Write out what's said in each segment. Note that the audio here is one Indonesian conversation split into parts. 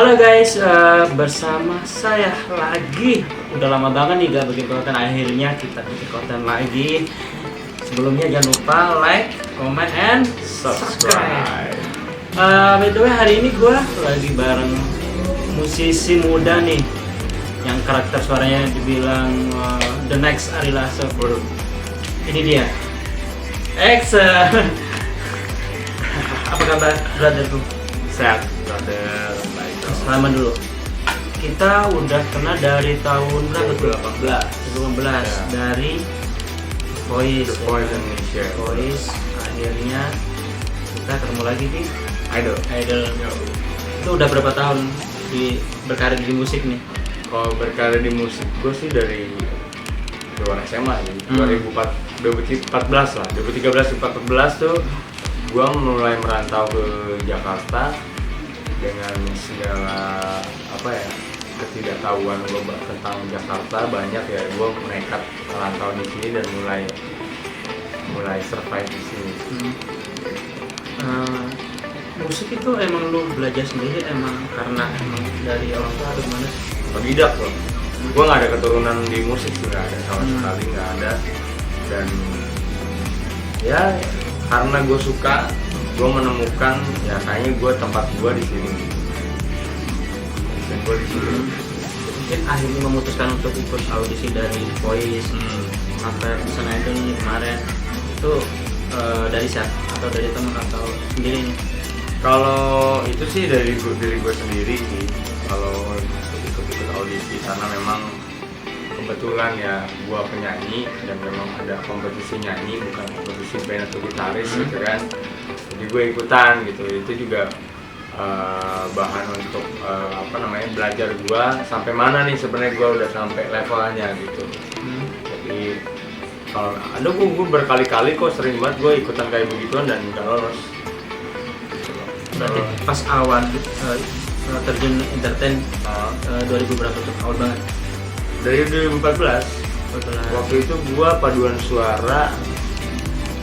Halo guys, bersama saya lagi. Udah lama banget nih gak bikin konten, akhirnya kita bikin konten lagi. Sebelumnya jangan lupa like, comment, and subscribe. By the way, hari ini gue lagi bareng musisi muda nih, yang karakter suaranya dibilang the next Ari Lasso. Ini dia, X. Apa kabar brother tuh? Sehat, brother. Baik. Selamat dulu. Kita udah kenal dari tahun berapa tuh? 2018 Ya. dari Voice. The Voice Indonesia. Voice. Akhirnya kita ketemu lagi di Idol. Itu udah berapa tahun berkarir di musik nih? Kalau berkarir di musik, gue sih dari luar SMA jadi 2014 lah, 2013-2014 tuh gue mulai merantau ke Jakarta dengan segala ketidaktahuan gue tentang Jakarta banyak ya. Gue nekat merantau di sini dan mulai survive di sini. Musik itu emang lu belajar sendiri emang karena emang dari orang tua atau gimana sih? Tidak loh, gue nggak ada keturunan di musik sih, nggak ada sama sekali, nggak ada. Dan ya karena gue suka, gue menemukan ya kayaknya gue tempat gue di sini. Gue di sini. Mungkin akhirnya memutuskan untuk ikut audisi dari Voice sampai Sana Idol nih kemarin itu dari siapa atau dari teman atau sendiri nih? Kalau itu sih dari gue sendiri sih. Kalau ikut audisi karena memang kebetulan ya gue penyanyi dan memang ada kompetisi nyanyi, bukan kompetisi band atau gitaris gitu kan. Jadi gue ikutan gitu. Itu juga bahan untuk belajar gue sampai mana nih sebenarnya gue udah sampai levelnya gitu. Jadi kalau ada gue berkali-kali kok sering banget gue ikutan kayak begituan dan nggak lolos. Berarti pas awal terjun entertain 2000 berapa tuh? Awal banget? Dari 2014. Waktu itu gue paduan suara.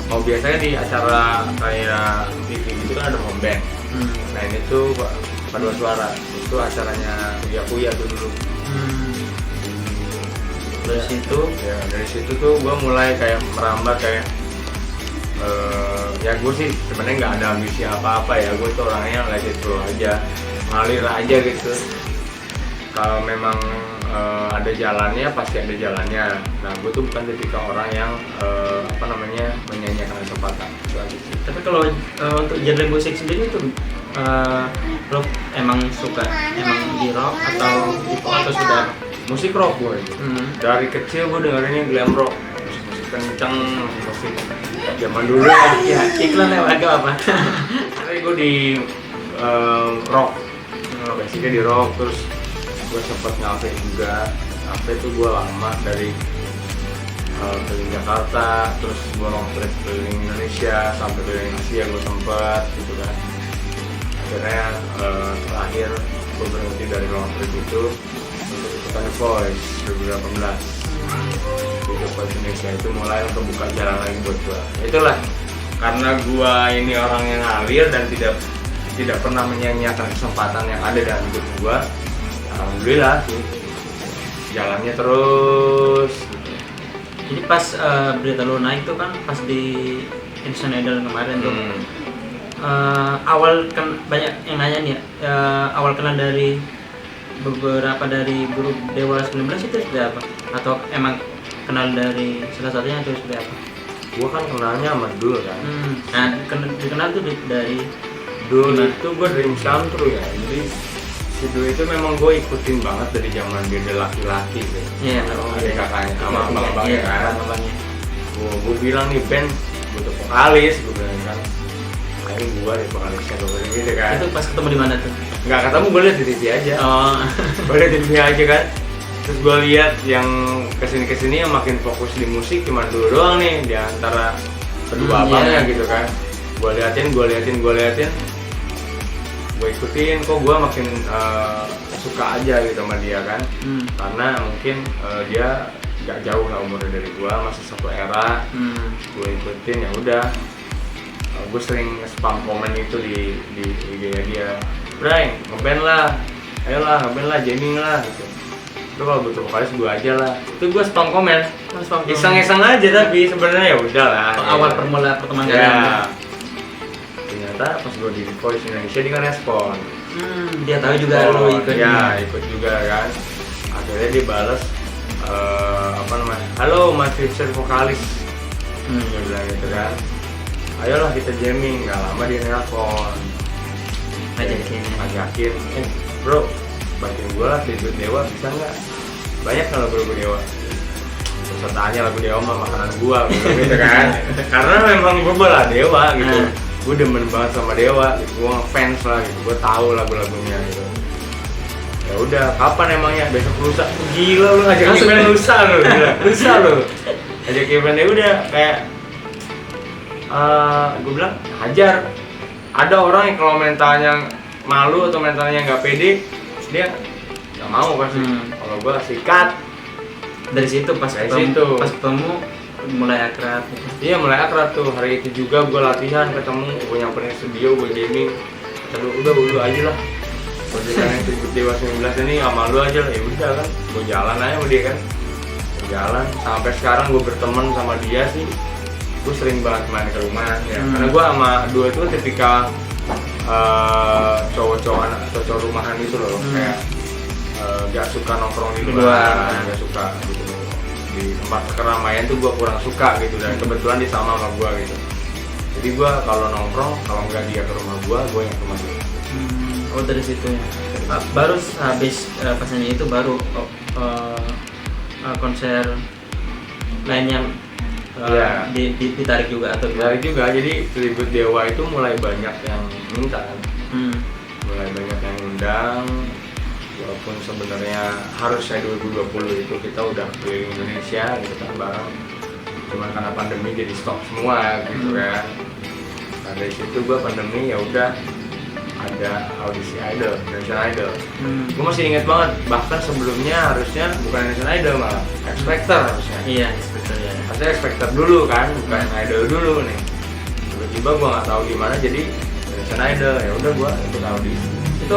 Oh biasanya di acara kayak TV gitu kan ada home band. Nah ini tuh paduan suara. Itu acaranya Uya tuh dulu. Dari situ tuh gue mulai kayak merambah kayak ya gue sih sebenarnya nggak ada ambisi apa-apa ya. Gue tuh orangnya let it flow aja, ngalir aja gitu. Kalau memang ada jalannya pasti ada jalannya. Nah gue tuh bukan tipikal orang yang menyanyikan kesempatan. Tapi kalau untuk genre musik sendiri itu lo emang suka emang di rock atau hip hop atau sudah Musik rock gue. Dari kecil gue dengerinnya glam rock, musik kenceng, musik zaman dulu ya iklan lewat agak apa? Tapi gue di rock, basicnya di rock. Terus gue sempet ngafe juga. Ngafe tuh gue lama dari keliling Jakarta, terus gue long trip keliling Indonesia sampai keliling Asia gue sempet gitu kan. Akhirnya terakhir gue berhenti dari long trip itu untuk ikutan The Voice 2018. The Voice Indonesia itu mulai untuk buka jalan lagi buat gue. Itulah karena gue ini orang yang ngalir dan tidak pernah menyanyiakan kesempatan yang ada dalam hidup gue. Alhamdulillah sih jalannya terus. Jadi pas berita lo naik tuh kan pas di Indonesian Idol kemarin tuh awal kan banyak yang nanya nih awal kenal dari beberapa dari grup Dewa 19 itu seperti apa? Atau emang kenal dari salah satunya atau seperti apa? Gue kan kenalnya sama Dul kan. Nah dikenal tuh dari Dul itu gue dream come true ya. Jadi si Dul itu memang gue ikutin banget dari zaman dia laki-laki gitu. Iya, ada kakaknya sama abang-abangnya kan. Abang-abangnya. Gue bilang nih band butuh vokalis, gue bilang kan. Kayaknya gue deh vokalisnya gitu kan. Itu pas ketemu di mana tuh? Nggak ketemu, gue liat di TV aja. Oh. Gue liat di TV aja kan. Terus gue lihat yang kesini yang makin fokus di musik cuma Dul doang nih di antara kedua abangnya gitu kan. Gue liatin. Gue ikutin, kok gue makin suka aja gitu sama dia kan. Karena mungkin dia gak jauh lah umurnya dari gue, masih satu era. Gue ikutin, ya udah. Gue sering spam komen itu di IG dia, Bray, ngeband lah. ayolah ngapain lah, jamming lah gitu. Lu kalau butuh vokalis gue aja lah. Itu gue spam komen, iseng-iseng aja tapi sebenarnya ya udah lah. Awal permulaan pertemanan ya. kalian. Ternyata pas gue di Voice Indonesia dia ngerespon. Dia tahu juga lu ikut. Ya ikut juga kan. Akhirnya dia balas apa namanya, halo my future vokalis. Dia bilang gitu kan, ayolah kita jamming. Gak lama dia nelfon, ngajakin, bro bantuin gue lah tribute Dewa bisa nggak? Banyak kan lagu Dewa. Terus tanya lagu Dewa mah makanan gue gitu kan. Karena memang gue bela Dewa gitu. Gue demen banget sama Dewa, gitu. Gue ngefans lah gitu. Gue tahu lagu-lagunya gitu. Ya udah, kapan emangnya? Besok lusa. Gila lu ngajak event lusa lu, gila. Lusa lu. Ngajak event ya udah kayak gue bilang hajar. Ada orang yang kalau mentalnya malu atau mentalnya nggak pede, dia nggak mau pasti. Kalau gue sikat. Dari situ pas ketemu mulai akrab gitu. Iya mulai akrab tuh. Hari itu juga gue latihan ketemu, gue nyamperin studio, gue gaming. Terus udah aja lah. Gue kan yang tribute Dewa 19 ini sama lu aja lah. Ya udah kan, gue jalan aja sama dia kan. Gue jalan sampai sekarang gue berteman sama dia sih. Gue sering banget main ke rumah ya. Karena gue sama dua itu tipikal cowok-cowok rumahan gitu loh, kayak gak suka nongkrong di luar, gak suka gitu di tempat keramaian tuh gue kurang suka gitu, dan kebetulan dia sama gue gitu. Jadi gue kalau nongkrong, kalau nggak dia ke rumah gue yang ke rumah dia. Oh dari situ ya. Baru habis pasannya itu baru konser lainnya ditarik juga atau ditarik juga. Jadi tribute Dewa itu mulai banyak yang minta kan. Mulai banyak yang undang, walaupun sebenarnya harusnya 2020 itu kita udah keliling Indonesia gitu kan bareng, cuman karena pandemi jadi stop semua gitu kan. Nah dari situ gue pandemi ya udah ada audisi idol, Indonesian Idol. Gue masih inget banget, bahkan sebelumnya harusnya bukan Indonesian Idol malah X Factor harusnya. Iya, X Factor ya. Harusnya X Factor dulu kan, bukan Idol dulu nih. Tiba-tiba gue nggak tahu gimana jadi Indonesian Idol. Ya udah gue ikut audisi. Itu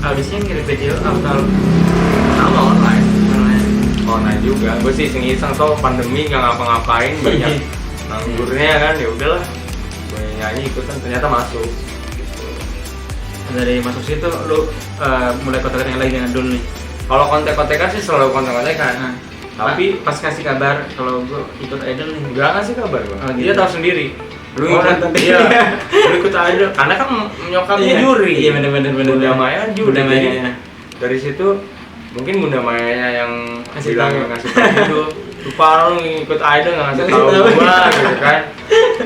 audisinya ngirim video atau sama online juga. Gue sih iseng-iseng, soal pandemi nggak ngapa-ngapain, banyak nganggurnya kan. Ya udahlah, gue nyanyi ikutan, ternyata masuk. Dari masuk situ lu mulai kontak-kontakan lagi dengan Dul nih. Kalau kontak-kontakan sih selalu kontak-kontakan. Tapi pas kasih kabar kalau gua ikut idol nih, nggak ngasih kabar gua. Oh, gitu. Dia tahu sendiri. Lu ikut dia. Lu ikut idol karena kan nyokapnya juri. Iya benar. Bunda Maya juri. Bunda Maya. Dari situ mungkin Bunda Mayanya yang ngasih tahu itu. Lupa lu ikut idol nggak ngasih tahu gua gitu kan.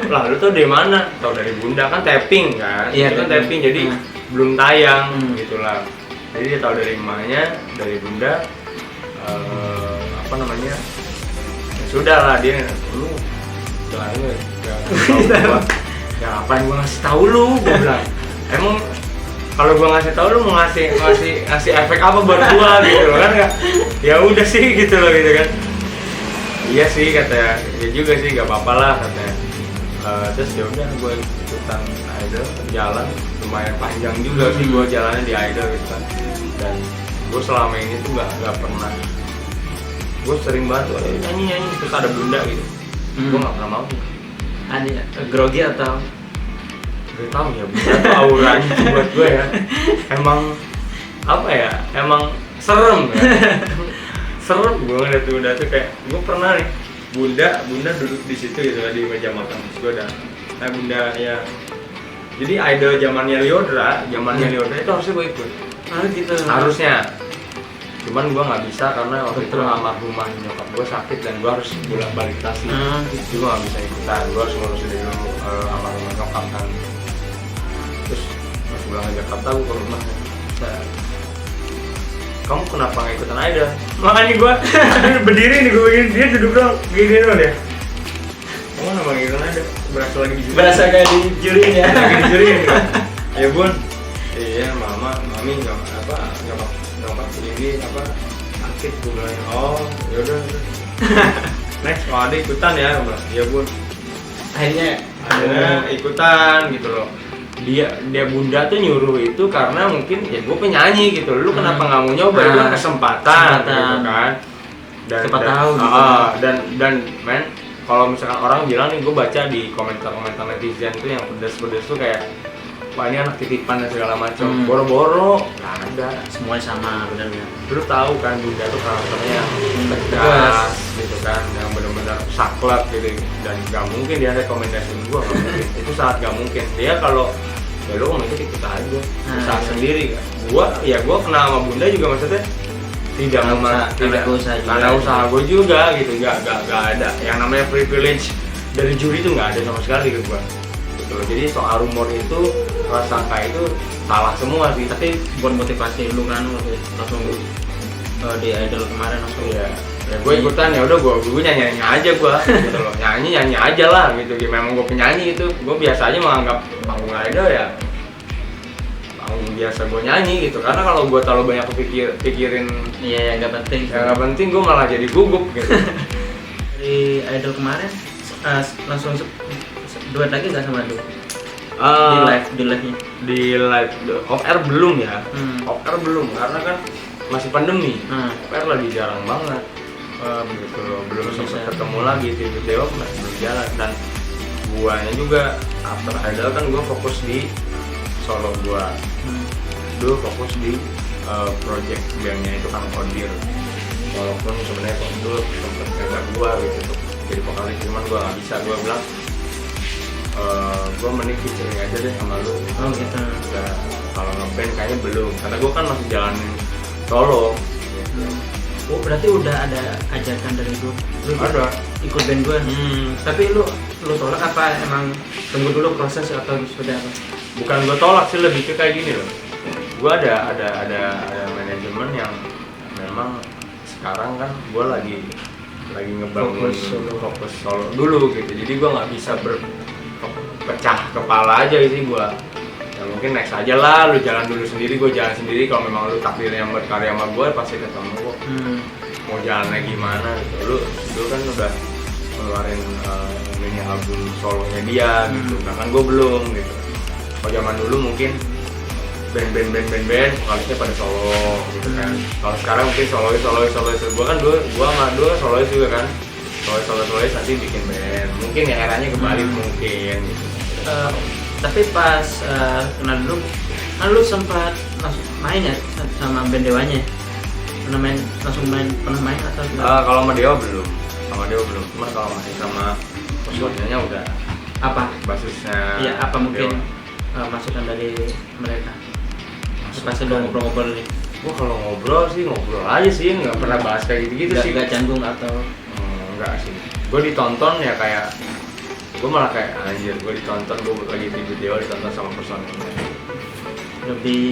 Lah lu tuh dari mana? Tahu dari Bunda kan tapping kan. Iya kan tapping jadi belum tayang gitulah. Jadi dia tahu dari emaknya, dari Bunda, apa namanya, ya sudah lah dia lu udah lu ya ngapain gua ngasih tahu lu, gua bilang emang kalau gua ngasih tahu lu mau ngasih efek apa buat gua gitu loh kan. Ya udah sih gitu loh gitu kan. Iya sih katanya, ya juga sih gak apa-apa lah katanya. Terus ya udah gue ikutan idol, jalan lumayan panjang juga sih gue jalannya di idol gitu kan. Dan gue selama ini tuh gak pernah, gue sering banget tuh nyanyi terus ada Bunda gitu. Gue gak pernah mau. Ada grogi atau gak tau ya, Bunda tuh auranya buat gue ya emang apa ya, emang serem ya. Serem gue ngeliat Bunda tuh kayak, gue pernah nih Bunda duduk di situ gitu di meja makan. Terus gue udah, nah Bunda ya, jadi idol zamannya Lyodra itu harusnya gue ikut. Gitu. Harusnya, cuman gue nggak bisa karena waktu itu almarhumah nyokap gue sakit dan gue harus bolak-balik Tasik. Jadi gue nggak bisa ikutan, gue harus ngurusin dulu almarhumah nyokap kan. Terus pas pulang ke Jakarta gue ke rumah, kamu kenapa nggak ikutan idol? Makanya gue berdiri nih, gue begini, dia duduk dong, gini dong dia. Kamu kenapa nggak ikutan idol? Berasa kayak di juriin ya. Lagi di juriin kan? Ya Bun, iya mami nyokap ini apa sakit, gue bilang oh yaudah. Next kalau ada ikutan ya, ya Bun. Akhirnya ikutan gitu loh. dia bunda tuh nyuruh itu karena mungkin ya gue penyanyi gitu, lu kenapa nggak mau nyoba, itu kan kesempatan gitu kan. Siapa tahu gitu. Dan men, kalau misalkan orang bilang nih, gue baca di komentar netizen tuh yang pedes tuh kayak, wah ini anak titipan dan segala macam, boro-boro nggak ada. Semuanya sama benar-benar. Terus tahu kan bunda tuh karakternya tegas gitu kan, yang benar-benar saklek gitu, dan nggak mungkin dia rekomendasiin gue, nggak mungkin. Itu sangat nggak mungkin. Dia kalau ya lu mau ikut aja, usaha sendiri kan. Gue kenal sama bunda juga maksudnya tidak karena usaha gue juga gitu, nggak ada yang namanya privilege dari juri tuh, nggak ada sama sekali ke gue gitu. Jadi soal rumor itu, prasangka itu salah semua sih. Tapi buat motivasi lu kan langsung di idol kemarin langsung ya gue ikutan, ya udah gue nyanyi aja gue gitu loh, nyanyi aja lah gitu. Memang gue penyanyi itu, gue biasa aja menganggap panggung idol ya panggung biasa gue nyanyi gitu. Karena kalau gue terlalu banyak pikirin iya nggak penting gue malah jadi gugup gitu. Di idol kemarin langsung duet lagi nggak sama lu? Di live off air belum ya. Off air belum karena kan masih pandemi. Off air lagi jarang banget gitu loh, belum sempat ketemu lagi. Video masih belum jalan, dan guanya juga after idol kan gue fokus di solo gua. Dulu fokus di project bandnya itu kan Kodir, walaupun sebenarnya dulu sempet ngajak gua gitu tuh jadi vokalis, cuman gua nggak bisa. Gua bilang gue mending featuring aja deh sama lu. Gitu. Udah, kalau ngeband kayaknya belum, karena gue kan masih jalanin solo gitu. Oh berarti udah ada ajakan dari lu Ada ikut band gue. Tapi lu tolak apa emang tunggu dulu proses atau sudah apa? Bukan gue tolak sih, lebih ke kayak gini loh. Gue ada manajemen yang memang sekarang kan gue lagi ngebangun fokus solo dulu gitu. Jadi gue nggak bisa pecah kepala aja sih gue. Ya mungkin next aja lah, lu jalan dulu sendiri, gue jalan sendiri. Kalau memang lu takdirnya berkarya sama gue, pasti ketemu kok. Mau jalannya gimana gitu. Lu kan udah ngeluarin mini album solonya dia gitu. Nah kan gue belum gitu. Kalau zaman dulu mungkin band vokalisnya pada solo gitu kan. Kalau sekarang mungkin solois. Gue kan dua solois juga kan. Solois nanti bikin band. Mungkin ya eranya kembali mungkin gitu. Tapi pas kenal dulu, kan lu sempat langsung main ya sama band Dewanya? Pernah main atau kalau sama Dewa belum. Cuma kalau masih sama personilnya udah. Apa? Basisnya. Iya, apa mungkin masukan dari mereka? Pasti lo ngobrol-ngobrol nih. Gua kalau ngobrol aja sih, nggak pernah bahas kayak gitu sih. Nggak canggung atau? Enggak sih. Gue ditonton ya kayak, gue malah kayak anjir, gue ditonton, gue lagi di video ditonton sama personilnya. Lebih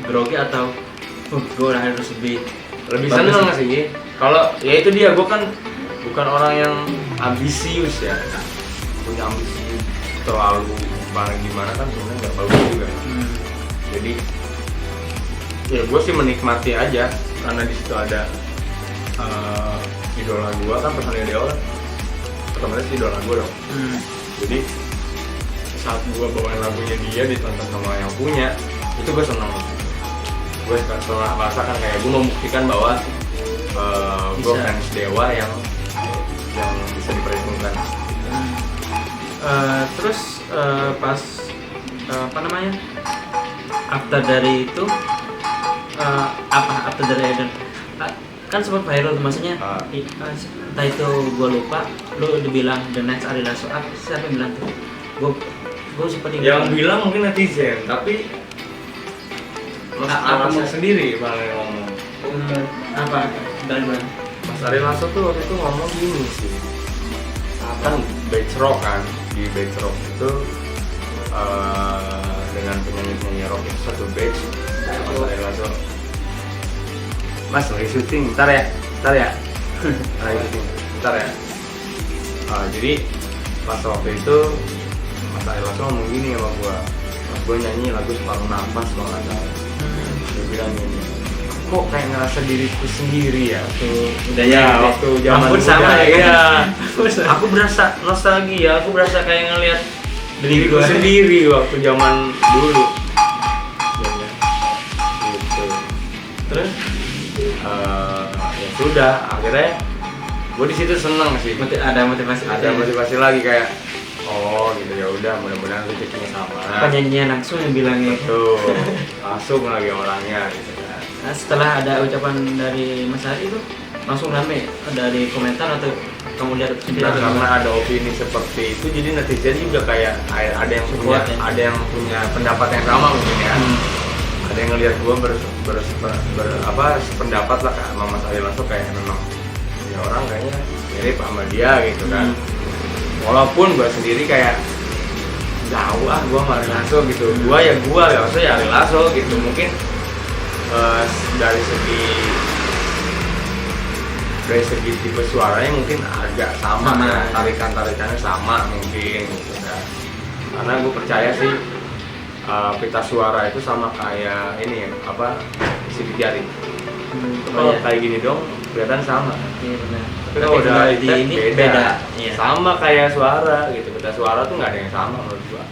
grogi atau gue harus lebih seneng sih. Kalau ya itu dia, gue kan bukan orang yang ambisius ya, punya ambisi terlalu parah gimana kan sebenarnya nggak bagus juga. Jadi ya gue sih menikmati aja, karena di situ ada idola gue kan, personil Dewa otomatis idola gue dong. Jadi saat gue bawain lagunya dia ditonton sama yang punya, itu gue seneng. Gue setelah merasakan kayak gue membuktikan bahwa gue fans Dewa yang bisa diperhitungkan. Terus pas after dari itu after dari Eden kan sempat viral tuh, maksudnya entah itu gue lupa, lu dibilang the next Ari Lasso, siapa yang bilang tuh? Gue seperti yang bilang mungkin netizen, tapi Mas sendiri malah ngomong. Apa dari mana? Mas Ari Lasso tuh waktu itu ngomong gini sih, kan Batch Rock kan, di Batch Rock itu dengan penyanyi rock itu satu batch. Mas Ari Lasso, Mas lagi syuting, bentar ya lagi syuting, bentar ya. Jadi pas waktu itu Mas Ari Lasso ngomong gini sama gua, Mas gua nyanyi lagu Separuh Nafas kalau nggak salah. Dia bilang gini, kok kayak ngerasa diriku sendiri ya waktu zaman muda sama ya. Aku berasa nostalgia, aku berasa kayak ngelihat diriku sendiri waktu zaman dulu. Gitu. Terus Ya sudah, akhirnya gue di situ seneng sih. ada motivasi. Ada motivasi lagi kayak, oh gitu ya udah, mudah-mudahan rezekinya sama. Penyanyinya langsung yang bilangnya. Tuh, langsung lagi orangnya gitu kan. Nah, setelah ada ucapan dari Mas Ari itu langsung rame dari komentar atau kamu lihat sendiri? Nah, karena ada opini seperti itu, jadi netizen juga kayak ada yang punya, ada yang punya pendapat yang sama mungkin ya. Ada yang ngelihat gue sependapat lah sama Mas Ari langsung kayak memang ya orang kayaknya mirip sama dia gitu kan. Walaupun gue sendiri kayak jauh gue sama Ari Lasso gitu. Gue ya Ari Lasso gitu. Mungkin dari segi tipe suaranya mungkin agak sama. Ya. Tarikannya sama mungkin gitu kan. Karena gue percaya sih pita suara itu sama kayak ini sidik jari. Kalau kayak gini dong kelihatan sama. Iya benar. Tapi kalau udah di ini beda. Iya. Sama kayak suara gitu. Pita suara tuh nggak ada yang sama menurut gua.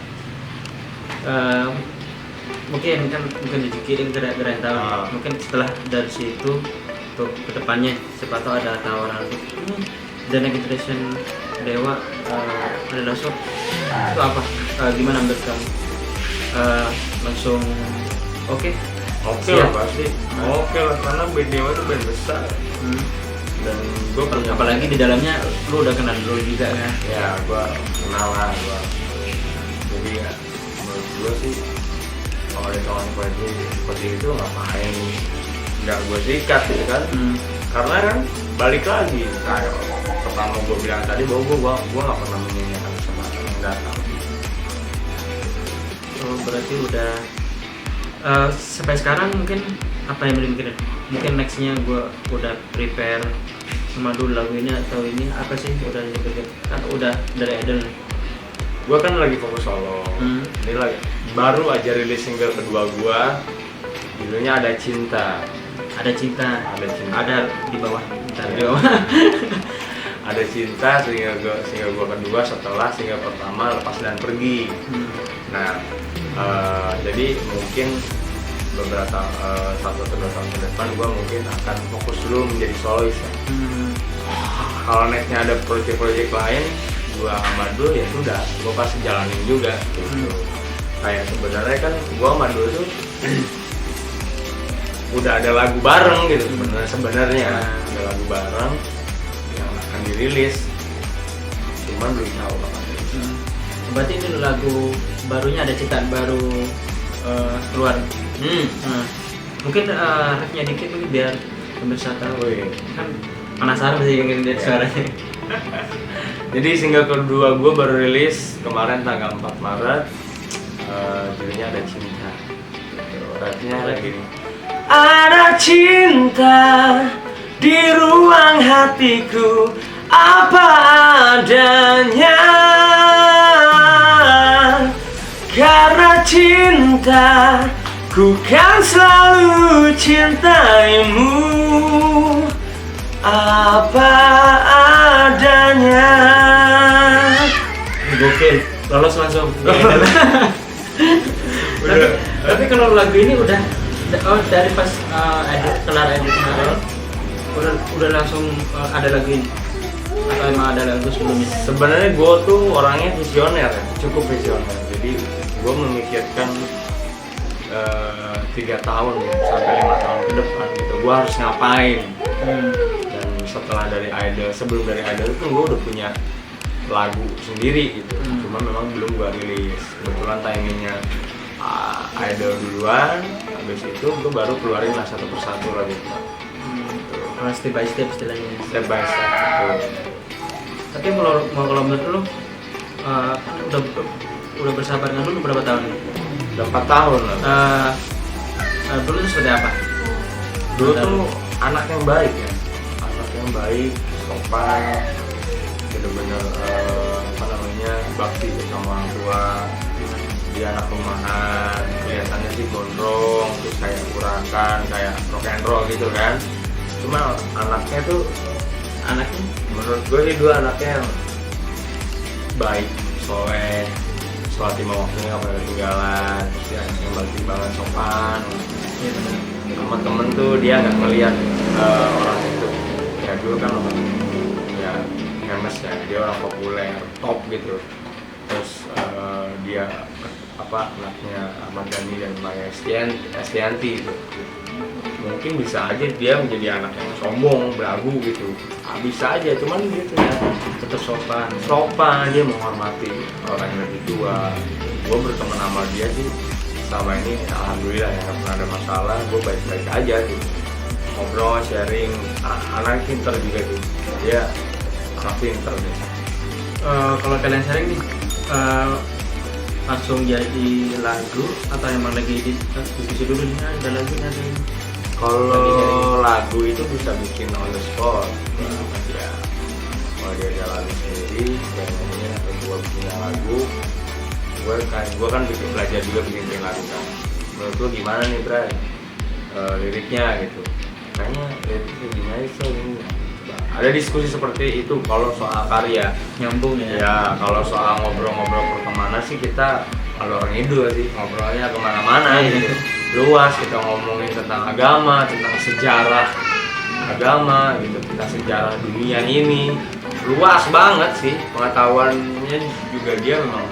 Mungkin dipikirin gerak tahu. Mungkin setelah dari situ untuk kedepannya siapa tahu ada tawaran untuk The Next Generation Dewa Ari Lasso itu apa? Gimana menurut kamu? Langsung oke lah pasti. Oke lah karena Dewa itu band besar. Dan gue punya, apalagi di dalamnya lu udah kenal dulu juga kan? Ya gue kenal lah gue. Jadi ya menurut gue sih kalau ada kawan seperti itu ngapain nggak gue sikat gitu kan? Karena kan balik lagi kayak pertama gue bilang tadi bahwa gue nggak pernah menyanyikan kesempatan yang datang. Oh berarti udah sampai sekarang mungkin apa yang mikirin? Mungkin nextnya gue udah prepare sama dulu lagu ini atau ini apa sih udah dipikir atau udah dari idol? Gue kan lagi fokus solo. Ini lagi baru aja rilis single kedua gue, judulnya Ada Cinta. Ada di bawah. Di bawah. Ada Cinta single gue kedua setelah single pertama Lepas dan Pergi. Nah jadi mungkin beberapa 1 atau 2 tahun ke depan gue mungkin akan fokus dulu menjadi solois ya. Kalau nextnya ada proyek-proyek lain gue sama Dul ya sudah gue pasti jalanin juga gitu. Kayak sebenarnya kan gue sama Dul tuh udah ada lagu bareng gitu sebenarnya ada lagu bareng yang akan dirilis, cuman belum tahu kapan. Berarti ini lagu barunya ada ciptaan baru keluar. Mungkin rapnya dikit mungkin biar pemirsa tahu. Kan penasaran sih ingin lihat suaranya. Jadi single kedua gue baru rilis kemarin tanggal 4 Maret. Judulnya Ada Cinta. Rapnya lagi nih. Ada cinta di ruang hatiku apa adanya. Karena cinta, ku kan selalu cintaimu apa adanya. Gokil, lolos langsung. Tapi kalau lagu ini udah dari pas kelar edit kemarin udah langsung ada lagu ini atau emang ada lagu sebelumnya? Sebenarnya gue tuh orangnya visioner ya, cukup visioner. Jadi gue memikirkan 3 tahun sampai 5 tahun ke depan gitu, gue harus ngapain. Dan setelah dari idol, sebelum dari idol itu gue udah punya lagu sendiri gitu, cuma memang belum gue rilis. Kebetulan timingnya idol duluan, habis itu gue baru keluarin lah satu persatu lagu itu. Step by step istilahnya. Step by step gitu. Tapi kalau menurut lu udah bersahabat dengan lu berapa tahun? Udah 4 tahun lah. Dulu itu seperti apa? Dulu tuh anak yang baik ya, anak yang baik, sopan, bener-bener bakti sama orang tua. Dia anak rumahan, kelihatannya sih gondrong, terus kayak urakan, kayak rock and roll gitu kan. Cuma anaknya menurut gue sih dua anaknya yang baik, soleh, sholat lima waktunya nggak pernah ketinggalan, terus yang balik banget sopan. Iya benar. Teman-teman tuh dia nggak ngelihat orang itu ya dulu kan ya famous ya, dia orang populer top gitu. Terus dia anaknya Ahmad Dhani dan Maya Estianty gitu. Mungkin bisa aja dia menjadi anak yang sombong, belagu gitu. Bisa aja, cuman gitu ya, Tetap sopan. dia menghormati orang yang lebih tua. Gue berteman sama dia sih selama ini alhamdulillah ya, nggak pernah ada masalah. Gue baik-baik aja gitu, ngobrol, sharing. Anak pinter juga tuh, dia anak pinter deh. Kalau kalian sharing nih, langsung jadi lagu atau emang lagi diskusi dulu nih, ada lagu nanti? Kalau lagu itu bisa bikin on the spot, ya. Kalau dia ada lagu sendiri, kayaknya atau gue punya lagu, gue kan belajar juga bikin lagu kan. Menurut lu gimana nih Bray? Liriknya gitu, kayaknya liriknya gimana sih ini? Ada diskusi seperti itu kalau soal karya. Nyambung ya? Ya, kalau soal ngobrol-ngobrol pertemanan sih kita kalau orang Indo sih ngobrolnya kemana-mana gitu. Luas, kita ngomongin tentang agama, tentang sejarah agama gitu, tentang sejarah dunia ini. Luas banget sih, pengetahuannya juga dia memang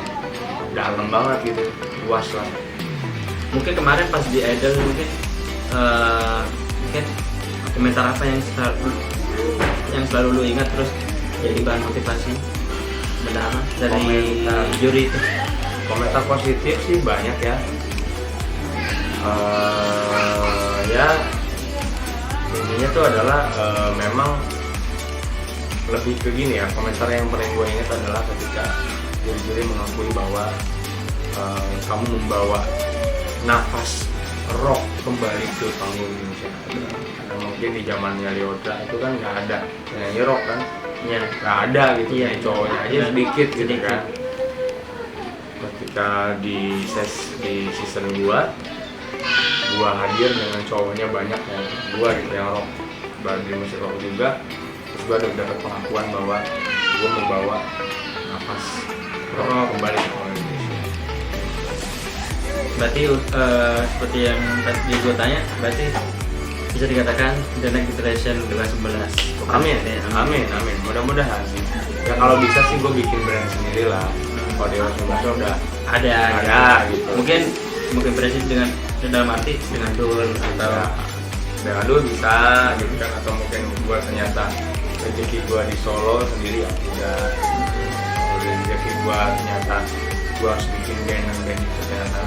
dalam banget gitu, luas lah. Mungkin kemarin pas di Idol mungkin komentar apa yang selalu lu ingat terus jadi bahan motivasi benar dari Komentar. juri itu? Komentar positif sih banyak ya. Ya intinya tuh adalah memang lebih ke gini ya, komentar yang paling gue ingat adalah ketika juri-juri mengakui bahwa kamu membawa nafas rock kembali ke panggung Indonesia. Karena mungkin di zamannya Lyodra itu kan nggak ada nyanyi rock kan, Ya. nggak ada gitu, Iya. nyanyi cowoknya aja Iya. sedikit gitu Sedikit. kan. Ketika di season 2 gua hadir dengan cowoknya banyak yang gua gitu yang rock, baru di musik rock juga. Terus gua udah dapat pengakuan bahwa gua membawa nafas rock kembali ke Indonesia. Berarti seperti yang tadi gue tanya, berarti bisa dikatakan The Next Generation 2011. Amin, Ya, amin. Mudah-mudahan sih. Ya kalau bisa sih gua bikin brand sendiri lah. Kalau Dewa 19 udah Ada gitu. Mungkin presiden dengan dalam arti dengan Dul atau dengan dulu bisa gitu kan, atau mungkin gua ternyata rezeki gua di Solo sendiri ya udah, kalau rezeki gua ternyata gua harus bikin band itu ternyata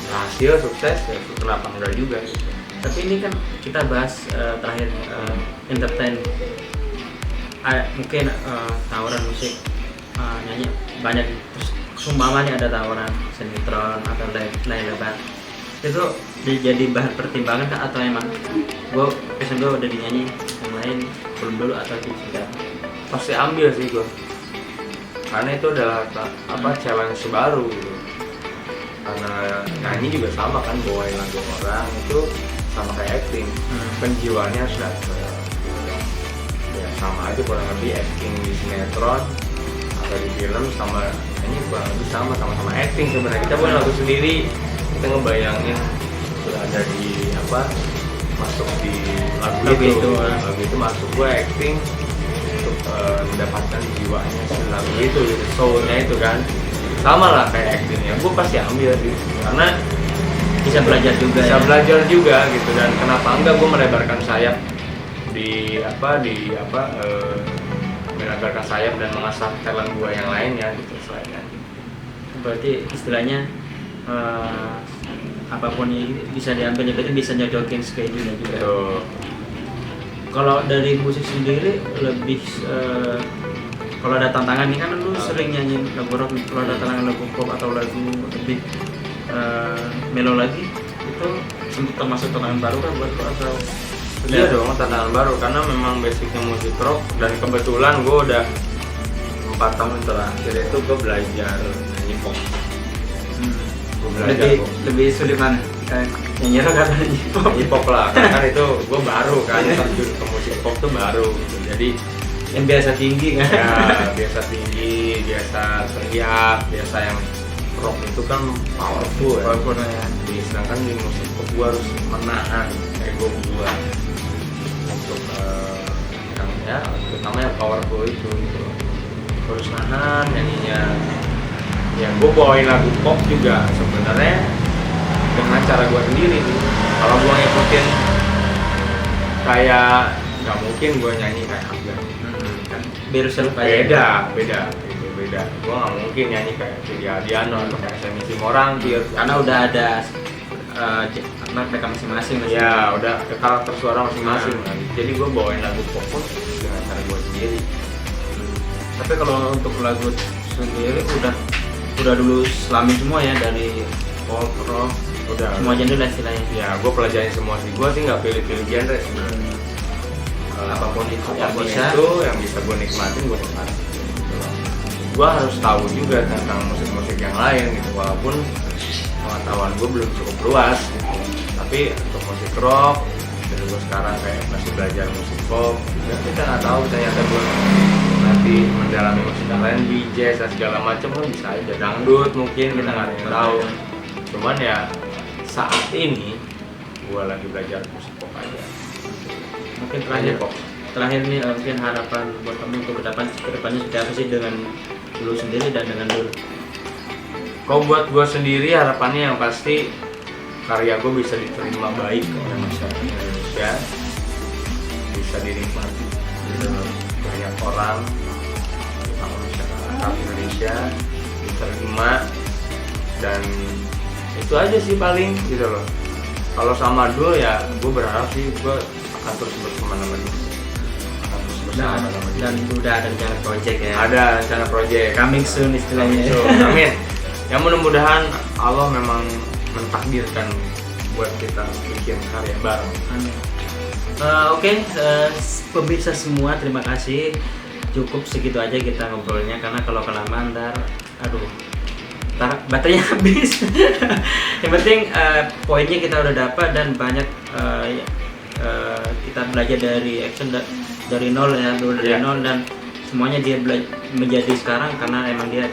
berhasil sukses ya kenapa enggak juga gitu. tapi ini kan kita bahas terakhir entertain. Mungkin tawaran musik nyanyi banyak, terus umpamanya ada tawaran sinetron atau lain lebar, itu jadi bahan pertimbangan kan, atau emang gue udah dinyanyi yang lain belum dulu atau tidak? Pasti ambil sih gua, karena itu adalah challenge baru gitu. Karena nyanyi juga sama kan, bawain lagu orang itu sama kayak acting, penjiwaannya harus dapet. Ya sama aja kurang lebih acting di sinetron atau di film sama nyanyi kurang lebih sama-sama acting sebenarnya. Kita buat lagu sendiri, kita ngebayangin ada di masuk di lagu itu masuk gua acting untuk mendapatkan jiwanya si lagu itu gitu, soulnya itu kan sama lah kayak actingnya. Gua pasti ambil sih karena Bisa belajar juga belajar juga gitu, dan kenapa enggak gua melebarkan sayap melebarkan sayap dan mengasah talent gua yang lainnya gitu selain nyanyi. Berarti istilahnya apapun yang bisa diambil, berarti bisa nyocokin schedule juga. Tuh. Kalau dari musik sendiri lebih kalau ada tantangan nih kan lu sering nyanyi lagu rock, kalau ada tantangan lagu pop atau lagu lebih melo lagi, itu termasuk tantangan baru kan buat lu atau? Iya dong, tantangan baru karena memang basicnya musik rock, dan kebetulan gue udah 4 tahun terakhir itu gue belajar nyanyi pop. Gue belajar pop. Lebih sulit mana? Nyanyi rock atau nyanyi pop? Nyanyi pop lah, karena kan itu gue baru kan, terjun ke musik pop tuh baru gitu. Jadi Yang biasa tinggi kan? ya biasa tinggi, biasa teriak, biasa yang rock itu kan powerful ya. Walaupun ya. Sedangkan di musik pop gue harus menahan ego gue untuk yang ya terutama yang powerful itu gitu. Harus nahan nyanyinya. Ya gue bawain lagu pop juga sebenarnya dengan cara gue sendiri tuh. Kalau gue ngikutin kayak nggak mungkin gue nyanyi kayak Afgan. Kan biar self aja. Beda gue nggak mungkin nyanyi kayak Vidi Adiano atau kayak Semi Simorang Karena udah ada mereka masing-masing. ya udah ke karakter suara masing-masing kan. Jadi gue bawain lagu pop pun dengan cara gue sendiri. Tapi kalau untuk lagu sendiri udah dulu selami semua ya, dari pop, rock, Udah semua genre lah istilahnya. ya gue pelajarin semua sih, gue sih nggak pilih-pilih genre sebenarnya. Apapun itu yang Apapun bisa. itu yang bisa gue nikmatin gue nikmatin. Gue harus tahu juga tentang musik-musik yang lain gitu, walaupun pengetahuan gue belum cukup luas gitu. Tapi untuk musik rock, dari gue sekarang kayak masih belajar musik pop, dan kita nggak tahu ternyata gue nanti mendalami musik R&B, jazz dan segala macam kan bisa aja dangdut mungkin kita nggak ada yang tahu. Cuman ya saat ini gue lagi belajar musik pop aja. Mungkin Terakhir pop. terakhir nih mungkin harapan buat kamu untuk kedepannya seperti apa sih dengan dulu sendiri dan dengan dulu? Kalau buat gue sendiri harapannya yang pasti karya gue bisa diterima baik oleh masyarakat Indonesia, bisa dinikmati banyak orang, terutama masyarakat Indonesia, diterima, dan itu aja sih paling gitu loh. Kalau sama Dul ya gue berharap sih gue akan terus berkemana-mana. Dan udah ada rencana project ya. Ada rencana project Coming soon istilahnya. So, amin. Ya mudah-mudahan Allah memang mentakdirkan buat kita bikin karya bareng. Amin. Oke, pemirsa semua, terima kasih. Cukup segitu aja kita ngobrolnya, karena kalau kelamaan ntar baterainya habis. Yang penting poinnya kita udah dapat dan banyak kita belajar dari action dari nol ya, dari nol, dan semuanya dia menjadi sekarang karena emang dia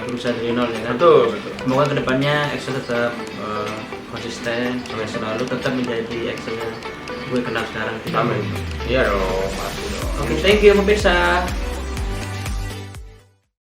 berusaha dari nol ya kan. Betul. Semoga kedepannya action tetap konsisten sampai selalu tetap menjadi action yang gue kenal sekarang. Amin. Iya dong, pasti dong. Oke, thank you pemirsa.